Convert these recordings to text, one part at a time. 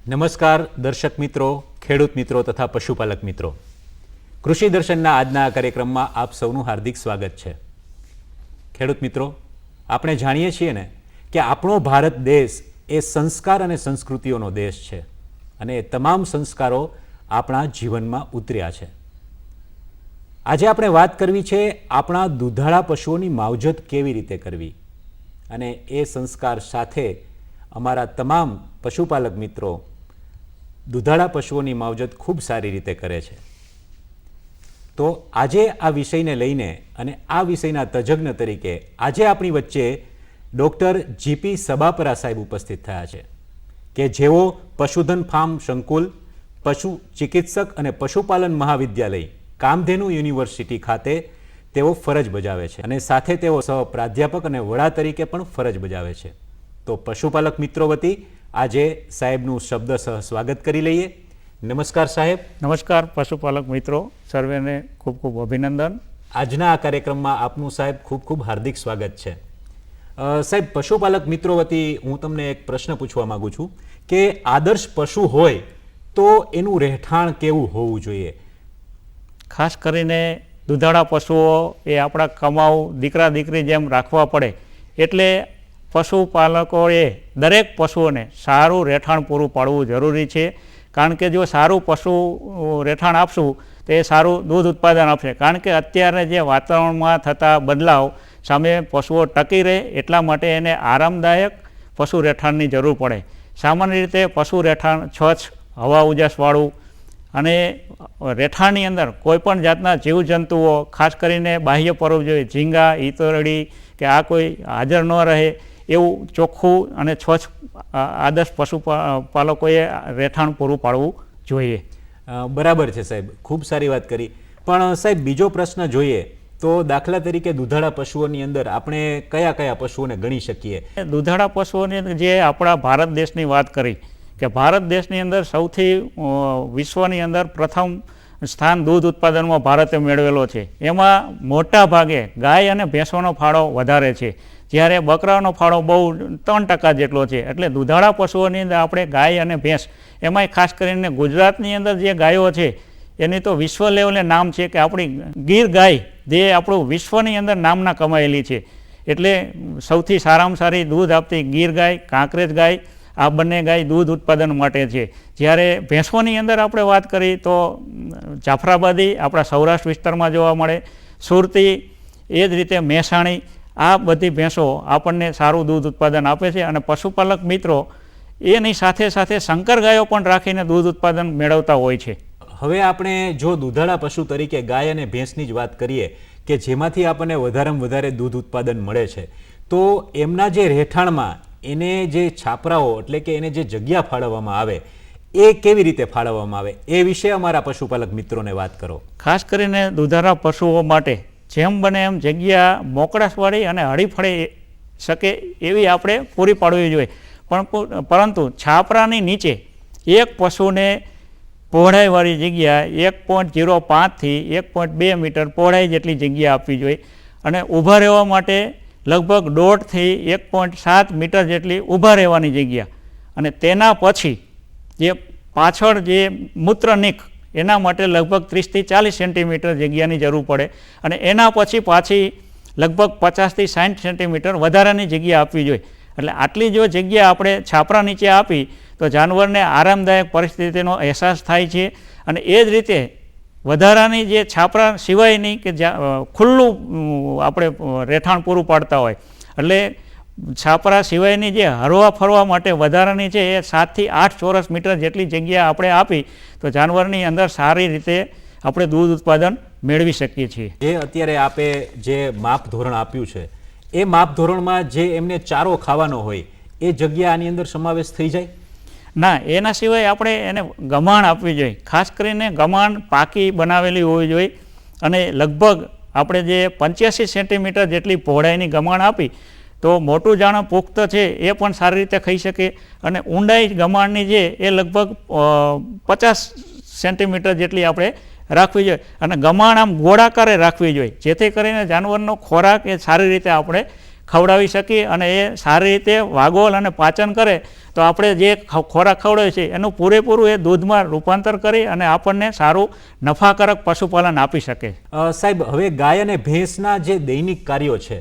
નમસ્કાર દર્શક મિત્રો, ખેડૂત મિત્રો તથા પશુપાલક મિત્રો. કૃષિ દર્શનના આજના આ કાર્યક્રમમાં આપ સૌનું હાર્દિક સ્વાગત છે. ખેડૂત મિત્રો, આપણે જાણીએ છીએ ને કે આપણો ભારત દેશ એ સંસ્કાર અને સંસ્કૃતિઓનો દેશ છે અને એ તમામ સંસ્કારો આપણા જીવનમાં ઉતર્યા છે. આજે આપણે વાત કરવી છે આપણા દૂધાળા પશુઓની માવજત કેવી રીતે કરવી, અને એ સંસ્કાર સાથે અમારા તમામ પશુપાલક મિત્રો દૂધાળા પશુઓની માવજત ખૂબ સારી રીતે કરે છે. તો આજે આ વિષયને લઈને અને આ વિષયના તજજ્ઞ તરીકે આજે આપણી વચ્ચે ડૉક્ટર જીપી સબાપરા સાહેબ ઉપસ્થિત થયા છે કે જેઓ પશુધન ફાર્મ સંકુલ, પશુ ચિકિત્સક અને પશુપાલન મહાવિદ્યાલય કામધેનુ યુનિવર્સિટી ખાતે તેઓ ફરજ બજાવે છે અને સાથે તેઓ સહ પ્રાધ્યાપક અને વડા તરીકે પણ ફરજ બજાવે છે. તો પશુપાલક મિત્રો વતી આજે સાહેબનું શબ્દસહ સ્વાગત કરી લઈએ. નમસ્કાર સાહેબ. નમસ્કાર પશુપાલક મિત્રો, સર્વેને ખૂબ ખૂબ અભિનંદન. આજના આ કાર્યક્રમમાં આપનું સાહેબ ખૂબ ખૂબ હાર્દિક સ્વાગત છે. સાહેબ, પશુપાલક મિત્રો વતી હું તમને એક પ્રશ્ન પૂછવા માંગુ છું કે આદર્શ પશુ હોય તો એનું રહેઠાણ કેવું હોવું જોઈએ? ખાસ કરીને દૂધાળા પશુઓ એ આપણા કમાઉ દીકરા દીકરી જેમ રાખવા પડે, એટલે પશુપાલકોએ દરેક પશુઓને સારું રહેઠાણ પૂરું પાડવું જરૂરી છે. કારણ કે જો સારું પશુ રહેઠાણ આપશું તો એ સારું દૂધ ઉત્પાદન આપશે. કારણ કે અત્યારે જે વાતાવરણમાં થતા બદલાવ સામે પશુઓ ટકી રહે એટલા માટે એને આરામદાયક પશુ રહેઠાણની જરૂર પડે. સામાન્ય રીતે પશુ રહેઠાણ સ્વચ્છ, હવા ઉજાસવાળું અને રહેઠાણની અંદર કોઈપણ જાતના જીવજંતુઓ ખાસ કરીને બાહ્ય પરવું જોઈએ, ઝીંગા, ઈતરડી કે આ કોઈ હાજર ન રહે એવું ચોખ્ખું અને સ્વચ્છ આદર્શ પશુપાલકોએ રહેઠાણ પૂરું પાડવું જોઈએ. બરાબર છે સાહેબ, ખૂબ સારી વાત કરી. પણ સાહેબ, બીજો પ્રશ્ન જોઈએ તો દાખલા તરીકે દૂધાળા પશુઓની અંદર આપણે કયા કયા પશુઓને ગણી શકીએ? દૂધાળા પશુઓની જે આપણા ભારત દેશની વાત કરી કે ભારત દેશની અંદર સૌથી વિશ્વની અંદર પ્રથમ સ્થાન દૂધ ઉત્પાદનમાં ભારતે મેળવેલો છે. એમાં મોટા ભાગે ગાય અને ભેંસોનો ફાળો વધારે છે, જ્યારે બકરાનો ફાળો બહુ 3% જેટલો છે. એટલે દૂધાળા પશુઓની અંદર આપણે ગાય અને ભેંસ, એમાંય ખાસ કરીને ગુજરાતની અંદર જે ગાયો છે એની તો વિશ્વ લેવલે નામ છે કે આપણી ગીર ગાય જે આપણું વિશ્વની અંદર નામના કમાયેલી છે. એટલે સૌથી સારામાં સારી દૂધ આપતી ગીર ગાય, કાંકરેજ ગાય, આ બંને ગાય દૂધ ઉત્પાદન માટે છે. જ્યારે ભેંસોની અંદર આપણે વાત કરી તો જાફરાબાદી આપણા સૌરાષ્ટ્ર વિસ્તારમાં જોવા મળે, સુરતી, એ જ રીતે મહેસાણી, આ બધી ભેંસો આપણને સારું દૂધ ઉત્પાદન આપે છે. અને પશુપાલક મિત્રો એની સાથે સાથે શંકર ગાયો પણ રાખીને દૂધ ઉત્પાદન મેળવતા હોય છે. હવે આપણે જો દૂધાળા પશુ તરીકે ગાય અને ભેંસની જ વાત કરીએ કે જેમાંથી આપણને વધારેમાં વધારે દૂધ ઉત્પાદન મળે છે, તો એમના જે રહેઠાણમાં એને જે છાપરાઓ એટલે કે એને જે જગ્યા ફાળવવામાં આવે એ કેવી રીતે ફાળવવામાં આવે એ વિશે અમારા પશુપાલક મિત્રોને વાત કરો. ખાસ કરીને દૂધાળા પશુઓ માટે જેમ બને એમ જગ્યા મોકળાશવાળી અને હળીફળી શકે એવી આપણે પૂરી પાડવી જોઈએ. પરંતુ છાપરાની નીચે એક પશુને પહોળાઈવાળી જગ્યા 1.05 થી 1.2 મીટર પહોળાઈ જેટલી જગ્યા આપવી જોઈએ. અને ઊભા રહેવા માટે લગભગ 1.5 થી 1.7 મીટર જેટલી ઊભા રહેવાની જગ્યા. અને તેના પછી જે પાછળ જે મૂત્રનિક એના માટે લગભગ 30 થી 40 સેન્ટીમીટર જગ્યાની જરૂર પડે. અને એના પછી પાછી લગભગ 50 થી 60 સેન્ટીમીટર વધારાની જગ્યા આપવી જોઈએ. એટલે આટલી જો જગ્યા આપણે છાપરા નીચે આપી તો જાનવરને આરામદાયક પરિસ્થિતિનો અહેસાસ થાય છે. અને એ જ રીતે વધારાની જે છાપરા સિવાયની કે ખુલ્લું આપણે રહેઠાણ પૂરું પાડતા હોય, એટલે છાપરા સિવાયની જે હરવા ફરવા માટે વધારાની છે એ 7 થી 8 ચોરસ મીટર જેટલી જગ્યા આપણે આપી તો જાનવરની અંદર સારી રીતે આપણે દૂધ ઉત્પાદન મેળવી શકીએ છીએ. જે અત્યારે આપે જે માપ ધોરણ આપ્યું છે એ માપ ધોરણમાં જે એમને ચારો ખાવાનો હોય એ જગ્યા આની અંદર સમાવેશ થઈ જાય? ના, એના સિવાય આપણે એને ગમાણ આપવી જોઈએ. ખાસ કરીને ગમાણ પાકી બનાવેલી હોવી જોઈએ. અને લગભગ આપણે જે 85 સેન્ટીમીટર જેટલી પહોળાઈની ગમાણ આપી તો મોટું જાણો પુખ્ત છે એ પણ સારી રીતે ખાઈ શકે. અને ઊંડાઈ ગમાણની જે એ લગભગ 50 સેન્ટીમીટર જેટલી આપણે રાખવી જોઈએ. અને ગમાણ આમ ગોળાકારે રાખવી જોઈએ જેથી કરીને જાનવરનો ખોરાક એ સારી રીતે આપણે ખવડાવી શકીએ અને એ સારી રીતે વાગોળ અને પાચન કરે તો આપણે જે ખોરાક ખવડાવીએ છીએ એનું પૂરેપૂરું એ દૂધમાં રૂપાંતર કરી અને આપણને સારું નફાકારક પશુપાલન આપી શકે. સાહેબ, હવે ગાય અને ભેંસના જે દૈનિક કાર્યો છે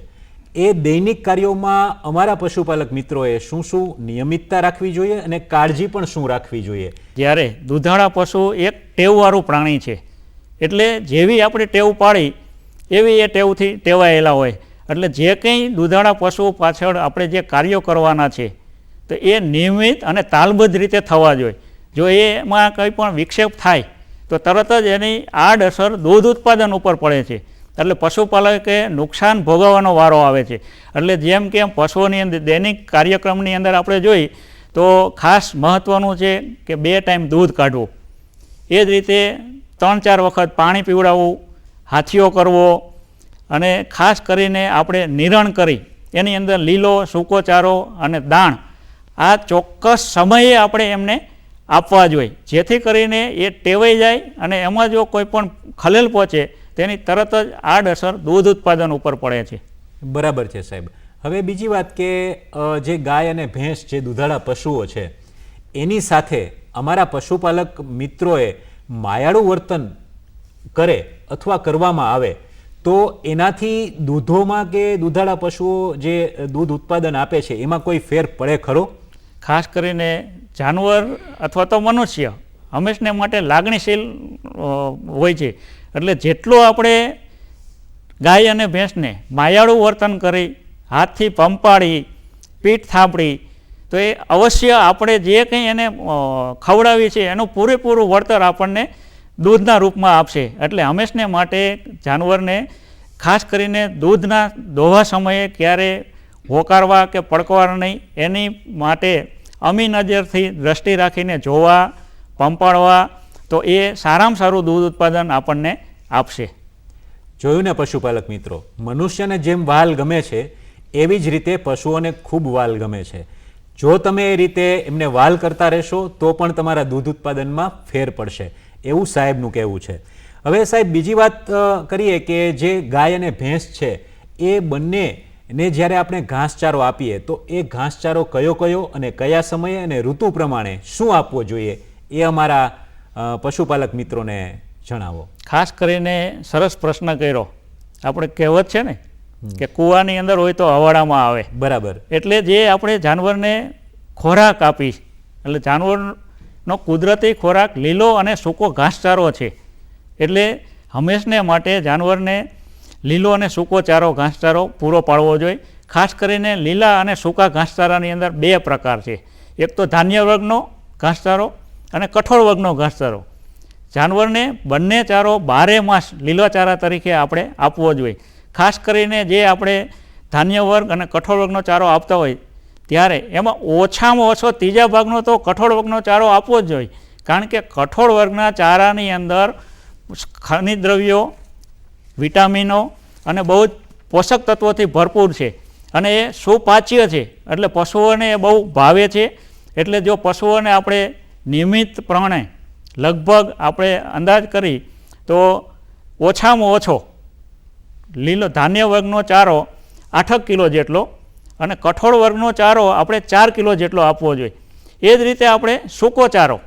એ દૈનિક કાર્યોમાં અમારા પશુપાલક મિત્રોએ શું શું નિયમિતતા રાખવી જોઈએ અને કાળજી પણ શું રાખવી જોઈએ? જ્યારે દૂધાળા પશુ એક ટેવવાળું પ્રાણી છે, એટલે જેવી આપણે ટેવ પાડી એવી એ ટેવથી ટેવાયેલા હોય. એટલે જે કંઈ દૂધાળા પશુઓ પાછળ આપણે જે કાર્યો કરવાના છે તો એ નિયમિત અને તાલબદ્ધ રીતે થવા જોઈએ. જો એમાં કંઈ પણ વિક્ષેપ થાય તો તરત જ એની આડઅસર દૂધ ઉત્પાદન ઉપર પડે છે. એટલે પશુપાલકે નુકસાન ભોગવવાનો વારો આવે છે. એટલે જેમ કે પશુઓની અંદર દૈનિક કાર્યક્રમની અંદર આપણે જોઈ તો ખાસ મહત્ત્વનું છે કે 2 ટાઈમ દૂધ કાઢવું, એ જ રીતે 3-4 વખત પાણી પીવડાવવું, હાથીઓ કરવો અને ખાસ કરીને આપણે નિરણ કરી એની અંદર લીલો સૂકો ચારો અને દાણ આ ચોક્કસ સમયે આપણે એમને આપવા જોઈએ, જેથી કરીને એ ટેવાઈ જાય અને એમાં જો કોઈ પણ ખલેલ પહોંચે તેની તરત જ આડઅસર દૂધ ઉત્પાદન ઉપર પડે છે. બરાબર છે સાહેબ. હવે બીજી વાત કે જે ગાય અને ભેંસ જે દૂધાળા પશુઓ છે એની સાથે અમારા પશુપાલક મિત્રોએ માયાળું વર્તન કરે અથવા કરવામાં આવે તો એનાથી દૂધોમાં કે દૂધાળા પશુઓ જે દૂધ ઉત્પાદન આપે છે એમાં કોઈ ફેર પડે ખરો? ખાસ કરીને જાનવર અથવા તો મનુષ્ય હંમેશને માટે લાગણીશીલ હોય છે. એટલે જેટલું આપણે ગાય અને ભેંસને માયાળું વર્તન કરી, હાથથી પંપાળી, પીઠ થાપડી તો એ અવશ્ય આપણે જે કંઈ એને ખવડાવીએ છીએ એનું પૂરેપૂરું વળતર આપણને દૂધના રૂપમાં આપશે. એટલે હંમેશને માટે જાનવરને ખાસ કરીને દૂધના દોહા સમયે ક્યારે હોકારવા કે પડકવા નહીં એની માટે અમી નજરથી દ્રષ્ટિ રાખીને જોવા, પંપાળવા તો એ સારામાં સારું દૂધ ઉત્પાદન આપણને આપશે. જોયું ને પશુપાલક મિત્રો, મનુષ્યને જેમ વાલ ગમે છે એવી જ રીતે પશુઓને ખૂબ વાલ ગમે છે. જો તમે એ રીતે એમને વાલ કરતા રહેશો તો પણ તમારા દૂધ ઉત્પાદનમાં ફેર પડશે, એવું સાહેબનું કહેવું છે. હવે સાહેબ બીજી વાત કરીએ કે જે ગાય અને ભેંસ છે એ બંનેને જ્યારે આપણે ઘાસચારો આપીએ તો એ ઘાસચારો કયો કયો અને કયા સમયે અને ઋતુ પ્રમાણે શું આપવો જોઈએ એ અમારા પશુપાલક મિત્રોને જણાવો. ખાસ કરીને સરસ પ્રશ્ન કર્યો. આપણે કહેવત છે ને કે કૂવાની અંદર હોય તો હવાડામાં આવે. બરાબર. એટલે જે આપણે જાનવરને ખોરાક આપી, એટલે જાનવરનો કુદરતી ખોરાક લીલો અને સૂકો ઘાસચારો છે. એટલે હંમેશને માટે જાનવરને લીલો અને સૂકો ચારો ઘાસચારો પૂરો પાડવો જોઈએ. ખાસ કરીને લીલા અને સૂકા ઘાસચારાની અંદર 2 પ્રકાર છે. એક તો ધાન્ય વર્ગનો ઘાસચારો અને કઠોળ વર્ગનો ઘાસચારો. જાનવરને બંને ચારો 12 માસ લીલા ચારા તરીકે આપણે આપવો જોઈએ. ખાસ કરીને જે આપણે ધાન્ય વર્ગ અને કઠોળ વર્ગનો ચારો આપતા હોય ત્યારે એમાં ઓછામાં ઓછો 3જા ભાગનો તો કઠોળ વર્ગનો ચારો આપવો જ જોઈએ. કારણ કે કઠોળ વર્ગના ચારાની અંદર ખનિજ દ્રવ્યો, વિટામિનો અને બહુ જ પોષક તત્વોથી ભરપૂર છે અને એ સુપાચ્ય છે. એટલે પશુઓને એ બહુ ભાવે છે. એટલે જો પશુઓને આપણે નિયમિતપણે લગભગ આપણે અંદાજ કરી તો ઓછામાં ઓછો લીલો ધાન્ય વર્ગનો ચારો 8 કિલો જેટલો અને કઠોળ વર્ગનો ચારો આપણે 4 કિલો જેટલો આપવો જોઈએ. એ જ રીતે આપણે સૂકો ચારો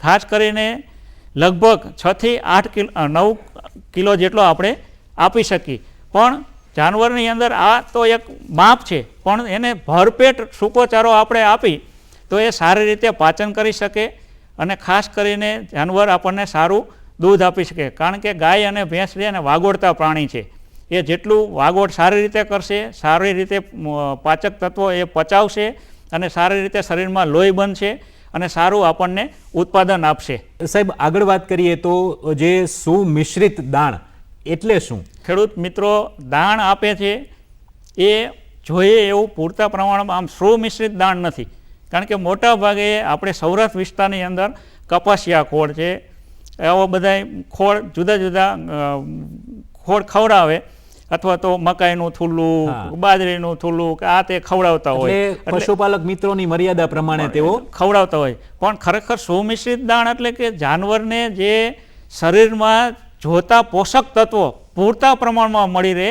ખાસ કરીને લગભગ 6 થી 9 કિલો જેટલો આપણે આપી શકીએ. પણ જાનવરની અંદર આ તો એક માપ છે, પણ એને ભરપેટ સૂકો ચારો આપણે આપી તો એ સારી રીતે પાચન કરી શકે અને ખાસ કરીને જાનવર આપણને સારું દૂધ આપી શકે. કારણ કે ગાય અને ભેંસ છે અને વાગોળતા પ્રાણી છે. એ જેટલું વાગોળ સારી રીતે કરશે, સારી રીતે પાચક તત્વો એ પચાવશે અને સારી રીતે શરીરમાં લોહી બનશે અને સારું આપણને ઉત્પાદન આપશે. સાહેબ આગળ વાત કરીએ તો જે સુમિશ્રિત દાણ એટલે શું? ખેડૂત મિત્રો દાણ આપે છે એ જોઈએ એવું પૂરતા પ્રમાણમાં આમ સુમિશ્રિત દાણ નથી. કારણ કે મોટા ભાગે આપણે સૌરાષ્ટ્ર વિસ્તારની અંદર કપાસિયા ખોળ છે, એવા બધા ખોળ જુદા જુદા ખોળ ખવડાવે અથવા તો મકાઈનું થૂલું, બાજરીનું થૂલું કે આ તે ખવડાવતા હોય. પશુપાલક મિત્રોની મર્યાદા પ્રમાણે તેઓ ખવડાવતા હોય. પણ ખરેખર સુમિશ્રિત દાણ એટલે કે જાનવરને જે શરીરમાં જોતા પોષક તત્વો પૂરતા પ્રમાણમાં મળી રહે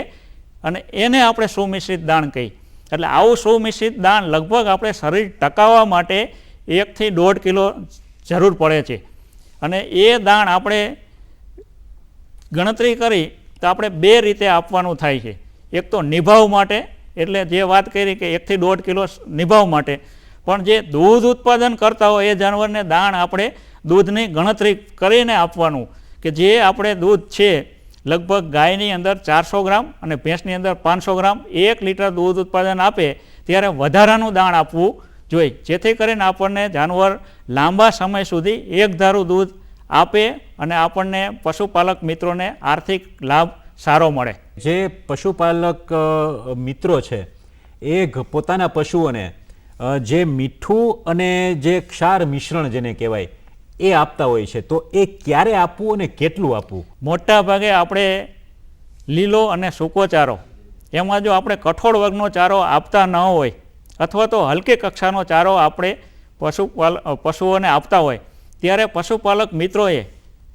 અને એને આપણે સુમિશ્રિત દાણ કહીએ. એટલે આવું સુમિશ્રિત દાણ લગભગ આપણે શરીર ટકાવવા માટે 1 થી 1.5 કિલો જરૂર પડે છે. અને એ દાણ આપણે ગણતરી કરી તો આપણે 2 રીતે આપવાનું થાય છે. એક તો નિભાવ માટે, એટલે જે વાત કરી કે 1 થી 1.5 કિલો નિભાવ માટે, પણ જે દૂધ ઉત્પાદન કરતા હોય એ જાનવરને દાણ આપણે દૂધની ગણતરી કરીને આપવાનું, કે જે આપણે દૂધ છે લગભગ ગાયની અંદર 400 ગ્રામ અને ભેંસની અંદર 500 ગ્રામ 1 લીટર દૂધ ઉત્પાદન આપે ત્યારે વધારાનું દાણ આપવું જોઈએ, જેથી કરીને આપણને જાનવર લાંબા સમય સુધી એકધારું દૂધ આપે અને આપણને પશુપાલક મિત્રોને આર્થિક લાભ સારો મળે. જે પશુપાલક મિત્રો છે એ પોતાના પશુઓને જે મીઠું અને જે ક્ષાર મિશ્રણ જેને કહેવાય એ આપતા હોય છે, તો એ ક્યારે આપવું અને કેટલું આપવું? મોટા ભાગે આપણે લીલો અને સૂકો ચારો, એમાં જો આપણે કઠોળ વર્ગનો ચારો આપતા ન હોય અથવા તો હલકી કક્ષાનો ચારો આપણે પશુઓને આપતા હોય ત્યારે પશુપાલક મિત્રોએ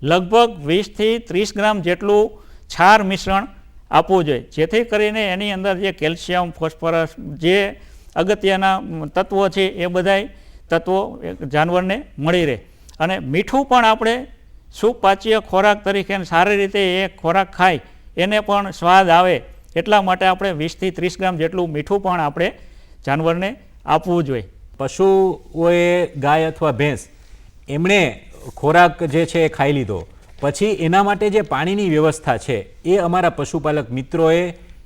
લગભગ 20 થી 30 ગ્રામ જેટલું છાર મિશ્રણ આપવું જોઈએ, જેથી કરીને એની અંદર જે કેલ્શિયમ, ફોસ્ફરસ, જે અગત્યના તત્વો છે એ બધાય તત્વો જાનવરને મળી રહે. અને મીઠું પણ આપણે સુપાચ્ય ખોરાક તરીકે સારી રીતે એ ખોરાક ખાય એને પણ સ્વાદ આવે એટલા માટે આપણે 20 થી 30 ગ્રામ જેટલું મીઠું પણ આપણે જાનવરને આપવું જોઈએ. પશુઓએ ગાય અથવા ભેંસ એમણે ખોરાક જે છે એ ખાઈ લીધો પછી એના માટે જે પાણીની વ્યવસ્થા છે એ અમારા પશુપાલક મિત્રોએ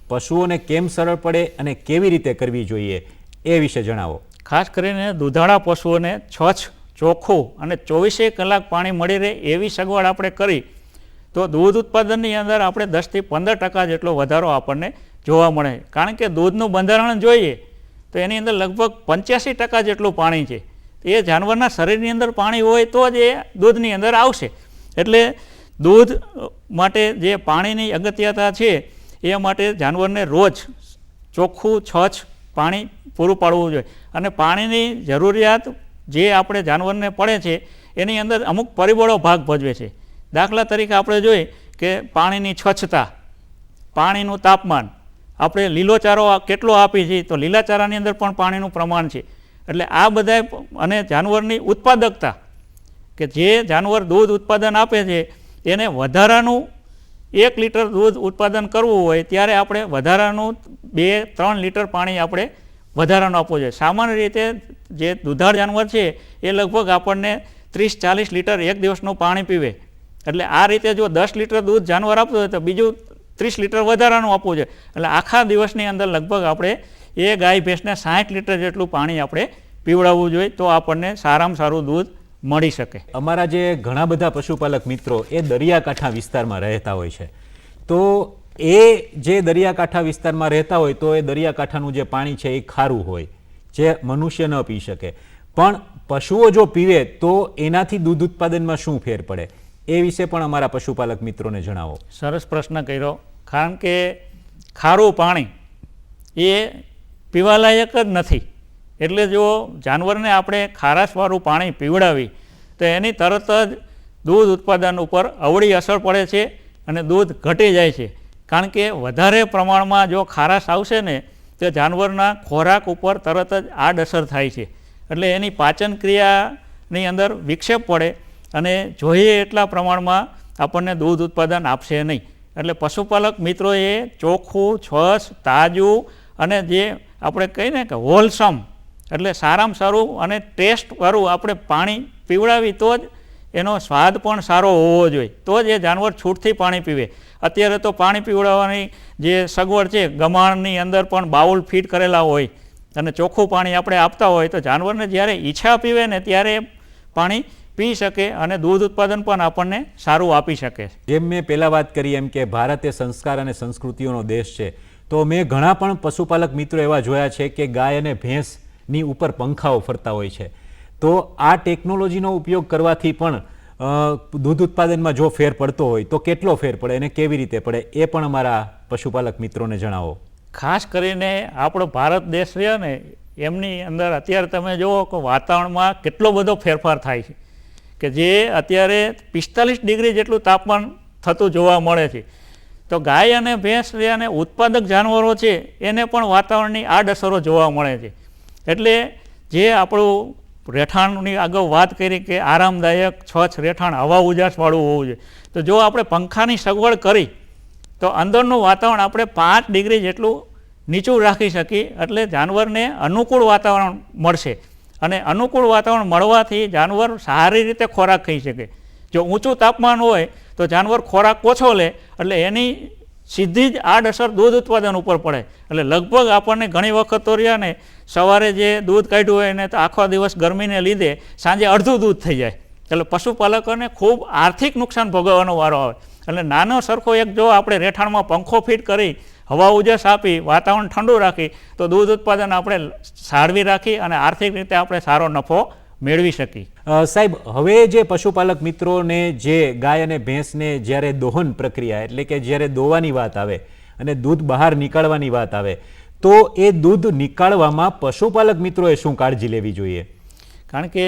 પશુઓને કેમ સરળ પડે અને કેવી રીતે કરવી જોઈએ એ વિશે જણાવો. ખાસ કરીને દૂધાળા પશુઓને સ્વચ્છ, ચોખ્ખું અને 24 કલાક પાણી મળી રહે એવી સગવડ આપણે કરી તો દૂધ ઉત્પાદનની અંદર આપણે 10 થી 15% જેટલો વધારો આપણને જોવા મળે. કારણ કે દૂધનું બંધારણ જોઈએ તો એની અંદર લગભગ 85% જેટલું પાણી છે. એ જાનવરના શરીરની અંદર પાણી હોય તો જ એ દૂધની અંદર આવશે. એટલે દૂધ માટે જે પાણીની અગત્યતા છે એ માટે જાનવરને રોજ ચોખ્ખું, સ્વચ્છ પાણી પૂરું પાડવું જોઈએ. અને પાણીની જરૂરિયાત જે આપણે જાનવરને પડે છે એની અંદર અમુક પરિબળો ભાગ ભજવે છે. દાખલા તરીકે આપણે જોઈએ કે પાણીની સ્વચ્છતા, પાણીનું તાપમાન, આપણે લીલો ચારો કેટલો આપીએ છીએ તો લીલા ચારાની અંદર પણ પાણીનું પ્રમાણ છે. એટલે આ બધા અને જાનવરની ઉત્પાદકતા, કે જે જાનવર દૂધ ઉત્પાદન આપે છે એને વધારાનું 1 લીટર દૂધ ઉત્પાદન કરવું હોય ત્યારે આપણે વધારાનું 2-3 લીટર પાણી આપણે વધારાનું આપવું જોઈએ. સામાન્ય રીતે જે દૂધાળ જાનવર છે એ લગભગ આપણને 30-40 લીટર એક દિવસનું પાણી પીવે. એટલે આ રીતે જો 10 લીટર દૂધ જાનવર આપતું હોય તો બીજું 30 લીટર વધારાનું આપવું જોઈએ. એટલે આખા દિવસની અંદર લગભગ આપણે એ ગાય ભેંસને 60 લીટર જેટલું પાણી આપણે પીવડાવવું જોઈએ તો આપણને સારામાં સારું દૂધ મળી શકે. અમારા જે ઘણા બધા પશુપાલક મિત્રો એ દરિયાકાંઠા વિસ્તારમાં રહેતા હોય છે, તો એ જે દરિયાકાંઠા વિસ્તારમાં રહેતા હોય તો એ દરિયાકાંઠાનું જે પાણી છે એ ખારું હોય, જે મનુષ્ય ન પી શકે. પણ પશુઓ જો પીવે તો એનાથી દૂધ ઉત્પાદનમાં શું ફેર પડે એ વિશે પણ અમારા પશુપાલક મિત્રોને જણાવો. સરસ પ્રશ્ન કર્યો. કારણ કે ખારું પાણી એ પીવાલાયક જ નથી. એટલે જો જાનવરને આપણે ખારાશવાળું પાણી પીવડાવી તો એની તરત જ દૂધ ઉત્પાદન ઉપર અવળી અસર પડે છે અને દૂધ ઘટી જાય છે. કારણ કે વધારે પ્રમાણમાં જો ખારાશ આવશે ને તો જાનવરના ખોરાક ઉપર તરત જ આડઅસર થાય છે. એટલે એની પાચન ક્રિયાની અંદર વિક્ષેપ પડે અને જોઈએ એટલા પ્રમાણમાં આપણને દૂધ ઉત્પાદન આપશે નહીં. એટલે પશુપાલક મિત્રોએ ચોખ્ખું, સ્વચ્છ, તાજું અને જે આપણે કહીએ ને કે હોલસમ, એટલે સારામાં સારું અને ટેસ્ટવાળું આપણે પાણી પીવડાવી તો જ એનો સ્વાદ પણ સારો હોવો જોઈએ, તો જ એ જાનવર છૂટથી પાણી પીવે. અત્યારે તો પાણી પીવડાવવાની જે સગવડ છે ગમાણની અંદર પણ બાઉલ ફીટ કરેલા હોય અને ચોખ્ખું પાણી આપણે આપતા હોય તો જાનવરને જ્યારે ઈચ્છા પીવે ને ત્યારે પાણી પી શકે અને દૂધ ઉત્પાદન પણ આપણને સારું આપી શકે. જેમ મેં પહેલાં વાત કરી એમ કે ભારત એ સંસ્કાર અને સંસ્કૃતિઓનો દેશ છે, તો મેં ઘણા પણ પશુપાલક મિત્રો એવા જોયા છે કે ગાય અને ભેંસની ઉપર પંખાઓ ફરતા હોય છે. તો આ ટેકનોલોજીનો ઉપયોગ કરવાથી પણ દૂધ ઉત્પાદનમાં જો ફેર પડતો હોય તો કેટલો ફેર પડે અને કેવી રીતે પડે એ પણ અમારા પશુપાલક મિત્રોને જણાવો. ખાસ કરીને આપણો ભારત દેશ રહ્યો ને એમની અંદર અત્યારે તમે જુઓ કે વાતાવરણમાં કેટલો બધો ફેરફાર થાય છે કે જે અત્યારે 45 ડિગ્રી જેટલું તાપમાન થતું જોવા મળે છે. તો ગાય અને ભેંસ જે અને ઉત્પાદક જાનવરો છે એને પણ વાતાવરણની આડઅસરો જોવા મળે છે. એટલે જે આપણું રહેઠાણની આગળ વાત કરી કે આરામદાયક સ્વચ્છ રહેઠાણ હવા ઉજાસવાળું હોવું જોઈએ. તો જો આપણે પંખાની સગવડ કરી તો અંદરનું વાતાવરણ આપણે 5 ડિગ્રી જેટલું નીચું રાખી શકીએ, એટલે જાનવરને અનુકૂળ વાતાવરણ મળશે. અને અનુકૂળ વાતાવરણ મળવાથી જાનવર સારી રીતે ખોરાક ખાઈ શકે. જો ઊંચું તાપમાન હોય તો જાનવર ખોરાક ઓછો લે એટલે એની સીધી જ આડઅસર દૂધ ઉત્પાદન ઉપર પડે. એટલે લગભગ આપણને ઘણી વખત તો રહ્યા ને સવારે જે દૂધ કાઢ્યું હોય ને તો આખો દિવસ ગરમીને લીધે સાંજે અડધું દૂધ થઈ જાય. એટલે પશુપાલકોને ખૂબ આર્થિક નુકસાન ભોગવવાનો વારો આવે. એટલે નાનો સરખો એક જો આપણે રહેઠાણમાં પંખો ફિટ કરી હવા ઉજાસ આપી વાતાવરણ ઠંડુ રાખી તો દૂધ ઉત્પાદન આપણે સારવી રાખી અને આર્થિક રીતે આપણે સારો નફો મેળવી શકીએ. સાહેબ, હવે જે પશુપાલક મિત્રોને જે ગાય અને ભેંસને જ્યારે દોહન પ્રક્રિયા એટલે કે જ્યારે દોવાની વાત આવે અને દૂધ બહાર નીકાળવાની વાત આવે તો એ દૂધ નીકાળવામાં પશુપાલક મિત્રોએ શું કાળજી લેવી જોઈએ? કારણ કે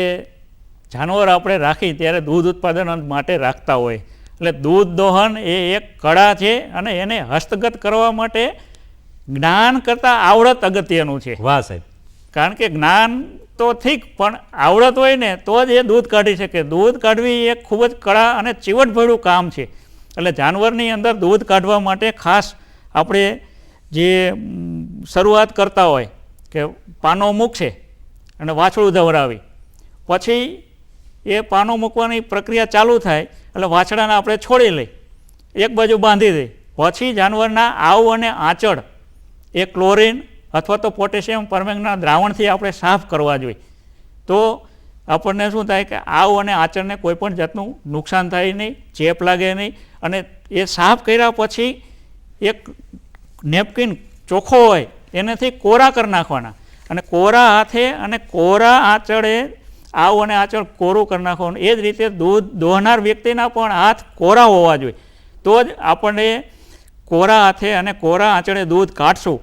જાનવર આપણે રાખી ત્યારે દૂધ ઉત્પાદન માટે રાખતા હોય એટલે દૂધ દોહન એ એક કળા છે અને એને હસ્તગત કરવા માટે જ્ઞાન કરતાં આવડત અગત્યનું છે. વાહ સાહેબ. કારણ કે જ્ઞાન તો ઠીક પણ આવડત હોય ને તો જ એ દૂધ કાઢી શકે. દૂધ કાઢવી એ ખૂબ જ કળા અને ચીવટભર્યું કામ છે. એટલે જાનવરની અંદર દૂધ કાઢવા માટે ખાસ આપણે જે શરૂઆત કરતા હોય કે પાનો મૂકશે અને વાછડું ધવરાવી પછી એ પાનો મૂકવાની પ્રક્રિયા ચાલુ થાય એટલે વાછડાને આપણે છોડી લઈ એક બાજુ બાંધી દઈ પછી જાનવરના આવ અને આંચળ એ ક્લોરીન અથવા તો પોટેશિયમ પરમેંગના દ્રાવણથી આપણે સાફ કરવા જોઈએ. તો આપણને શું થાય કે આવ અને આંચળને કોઈપણ જાતનું નુકસાન થાય નહીં, ચેપ લાગે નહીં. અને એ સાફ કર્યા પછી એક નેપકિન ચોખ્ખો હોય એનાથી કોરા કરી નાખવાના અને કોરા હાથે અને કોરા આંચળે આવ અને આંચળ કોરું કરી નાખવાનું. એ જ રીતે દૂધ દોહનાર વ્યક્તિના પણ હાથ કોરા હોવા જોઈએ. તો જ આપણને કોરા હાથે અને કોરા આંચળે દૂધ કાઢશું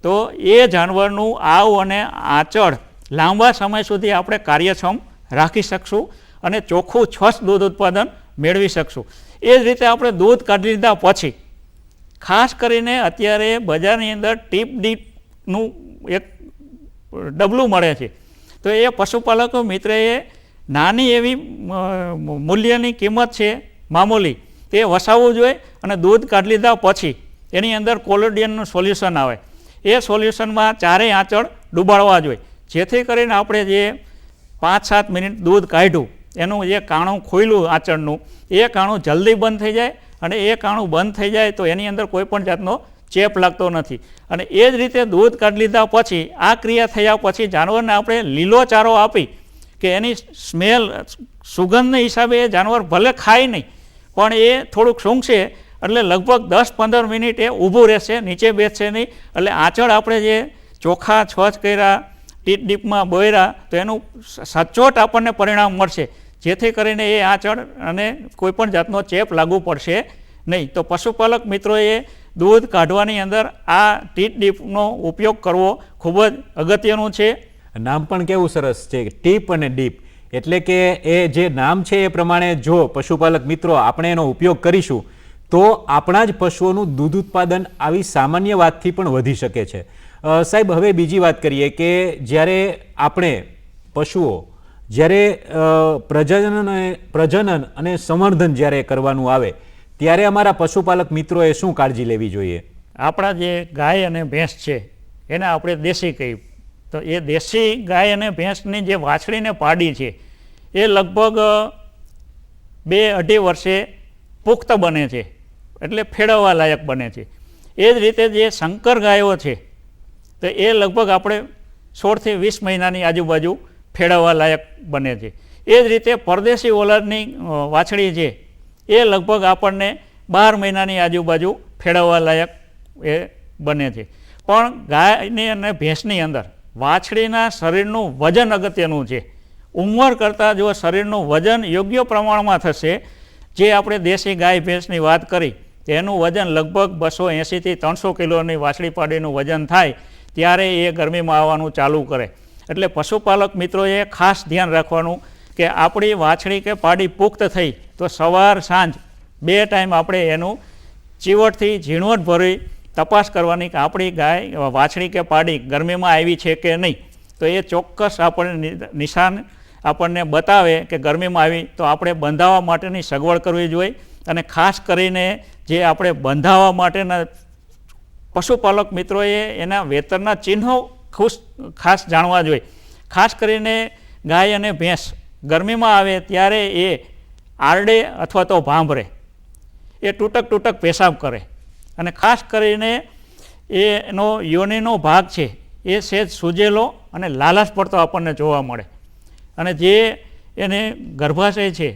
તો એ જાનવરનું આવ અને આંચળ લાંબા સમય સુધી આપણે કાર્યક્ષમ રાખી શકશું અને ચોખ્ખું સ્વચ્છ દૂધ ઉત્પાદન મેળવી શકશું. એ જ રીતે આપણે દૂધ કાઢી લીધા પછી ખાસ કરીને અત્યારે બજારની અંદર ટીપ ડીપનું એક ડબલું મળે છે. તો એ પશુપાલકો મિત્રએ નાની એવી મૂલ્યની કિંમત છે મામૂલી તે વસાવવું જોઈએ અને દૂધ કાઢી લીધા પછી એની અંદર કોલોડિયનનું સોલ્યુશન આવે એ સોલ્યુશનમાં ચારેય આંચળ ડૂબાડવા જોઈએ જેથી કરીને આપણે જે 5-7 મિનિટ દૂધ કાઢ્યું એનું જે કાણું ખોયલું આંચળનું એ કાણું જલ્દી બંધ થઈ જાય અને એ કાણું બંધ થઈ જાય તો એની અંદર કોઈપણ જાતનો ચેપ લાગતો નથી. અને એ જ રીતે દૂધ કાઢી લીધા પછી આ ક્રિયા થયા પછી જાનવરને આપણે લીલો ચારો આપી કે એની સ્મેલ સુગંધના હિસાબે એ જાનવર ભલે ખાય નહીં પણ એ થોડુંક સૂંઘશે એટલે લગભગ 10-15 મિનિટ એ ઊભું રહેશે, નીચે બેસશે નહીં. એટલે આંચળ આપણે જે ચોખ્ખા સ્વચ્છ કર્યા ટીટ ડીપમાં બોયરા તો એનું સચોટ આપણને પરિણામ મળશે જેથી કરીને એ આંચળ અને કોઈપણ જાતનો ચેપ લાગુ પડશે નહીં. તો પશુપાલક મિત્રોએ દૂધ કાઢવાની અંદર આ ટીટ ડીપનો ઉપયોગ કરવો ખૂબ જ અગત્યનું છે. નામ પણ કેવું સરસ છે, ટીપ અને ડીપ. એટલે કે એ જે નામ છે એ પ્રમાણે જો પશુપાલક મિત્રો આપણે એનો ઉપયોગ કરીશું તો આપણા જ પશુઓનું દૂધ ઉત્પાદન આવી સામાન્ય વાતથી પણ વધી શકે છે. સાહેબ, હવે બીજી વાત કરીએ કે જ્યારે આપણે પશુઓ જ્યારે પ્રજનન અને સંવર્ધન જ્યારે કરવાનું આવે ત્યારે અમારા પશુપાલક મિત્રોએ શું કાળજી લેવી જોઈએ? આપણા જે ગાય અને ભેંસ છે એને આપણે દેશી કહીએ તો એ દેશી ગાય અને ભેંસની જે વાછડીને પાડી છે એ લગભગ 2-2.5 વર્ષે પુખ્ત બને છે એટલે ફેરવવા લાયક બને છે. એ જ રીતે જે શંકર ગાયો છે તો એ લગભગ આપણે 16થી 20 મહિનાની આજુબાજુ ફેરવવા લાયક બને છે. એ જ રીતે પરદેશી ઓલાદની વાછડી છે એ લગભગ આપણને 12 મહિનાની આજુબાજુ ફેરવવા લાયક એ બને છે. પણ ગાયની અને ભેંસની અંદર વાછડીના શરીરનું વજન અગત્યનું છે. ઉંમર કરતાં જો શરીરનું વજન યોગ્ય પ્રમાણમાં થશે, જે આપણે દેશી ગાય ભેંસની વાત કરી તેનું વજન લગભગ 280થી 300 કિલોની વાછડી પાડીનું વજન થાય ત્યારે એ ગરમીમાં આવવાનું ચાલુ કરે. એટલે પશુપાલક મિત્રોએ ખાસ ધ્યાન રાખવાનું કે આપણી વાછડી કે પાડી પુખ્ત થઈ તો સવાર સાંજ 2 ટાઈમ આપણે એનું ચીવટથી ઝીણવટ ભરી તપાસ કરવાની કે આપણી ગાય વાછડી કે પાડી ગરમીમાં આવી છે કે નહીં. તો એ ચોક્કસ આપણને નિશાન આપણને બતાવે કે ગરમીમાં આવી તો આપણે બંધાવવા માટેની સગવડ કરવી જોઈએ. અને ખાસ કરીને જે આપણે બંધાવવા માટેના પશુપાલક મિત્રોએ એના વેતરના ચિહ્નો ખાસ જાણવા જોઈએ. ખાસ કરીને ગાય અને ભેંસ ગરમીમાં આવે ત્યારે એ આરડે અથવા તો ભાંભરે, એ તૂટક પેશાબ કરે અને ખાસ કરીને એનો યોનિનો ભાગ છે એ સહેજ સૂજેલો અને લાલાશ પડતો આપણને જોવા મળે. અને જે એને ગર્ભાશય છે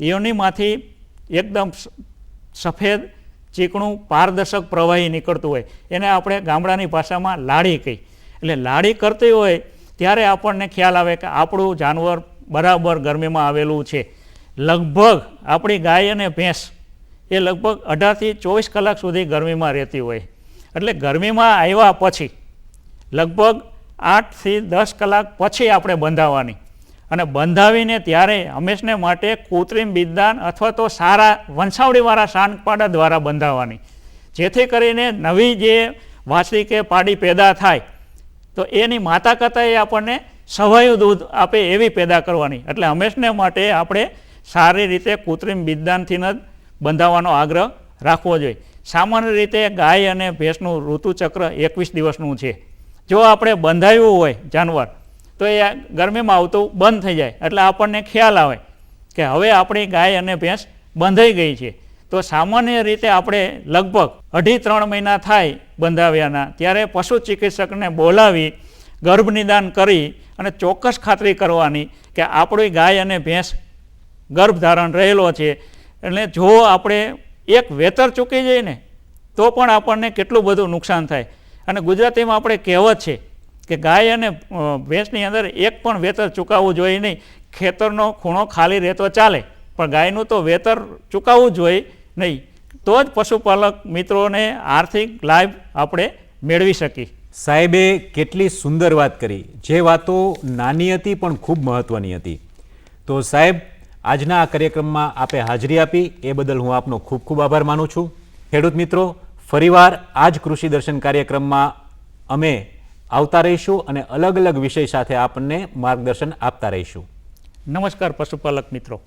યોનિમાંથી એકદમ સફેદ ચીકણું પારદર્શક પ્રવાહી નીકળતું હોય એને આપણે ગામડાની ભાષામાં લાડી કહી. એટલે લાડી કરતી હોય ત્યારે આપણને ખ્યાલ આવે કે આપણું જાનવર બરાબર ગરમીમાં આવેલું છે. લગભગ આપણી ગાય અને ભેંસ એ લગભગ 18થી 24 કલાક સુધી ગરમીમાં રહેતી હોય. એટલે ગરમીમાં આવ્યા પછી લગભગ 8થી 10 કલાક પછી આપણે બંધાવવાની. અને બંધાવીને ત્યારે હંમેશને માટે કૃત્રિમ બીજદાન અથવા તો સારા વંશાવળીવાળા સાનપાડા દ્વારા બંધાવવાની, જેથી કરીને નવી જે વાછડી કે પાડી પેદા થાય તો એની માતા કરતાં એ આપણને સવાયું દૂધ આપે એવી પેદા કરવાની. એટલે હંમેશને માટે આપણે સારી રીતે કૃત્રિમ બીજદાનથી જ બંધાવવાનો આગ્રહ રાખવો જોઈએ. સામાન્ય રીતે ગાય અને ભેંસનું ઋતુચક્ર 21 દિવસનું છે. જો આપણે બંધાવ્યું હોય જાનવર તો એ ગરમીમાં આવતું બંધ થઈ જાય એટલે આપણને ખ્યાલ આવે કે હવે આપણી ગાય અને ભેંસ બંધાઈ ગઈ છે. તો સામાન્ય રીતે આપણે લગભગ 2.5-3 મહિના થાય બંધાવ્યાના ત્યારે પશુ ચિકિત્સકને બોલાવી ગર્ભનિદાન કરી અને ચોક્કસ ખાતરી કરવાની કે આપણી ગાય અને ભેંસ ગર્ભધારણ રહેલો છે. એટલે જો આપણે એક વેતર ચૂકી જઈએ ને તો પણ આપણને કેટલું બધું નુકસાન થાય. અને ગુજરાતીમાં આપણે કહેવત છે કે ગાય અને ભેંસની અંદર એક પણ વેતર ચૂકવવું જોઈએ નહીં. ખેતરનો ખૂણો ખાલી રહેતો ચાલે પણ ગાયનું તો વેતર ચૂકવવું જોઈએ નહીં. તો જ પશુપાલક મિત્રોને આર્થિક લાભ આપણે મેળવી શકીએ. સાહેબે કેટલી સુંદર વાત કરી, જે વાતો નાની હતી પણ ખૂબ મહત્ત્વની હતી. તો સાહેબ, આજના આ કાર્યક્રમમાં આપે હાજરી આપી એ બદલ હું આપનો ખૂબ ખૂબ આભાર માનું છું. ખેડૂત મિત્રો, ફરીવાર આ જ કૃષિ દર્શન કાર્યક્રમમાં અમે આવતા રહીશું અને અલગ અલગ વિષય સાથે આપણને માર્ગદર્શન આપતા રહીશું. નમસ્કાર પશુપાલક મિત્રો.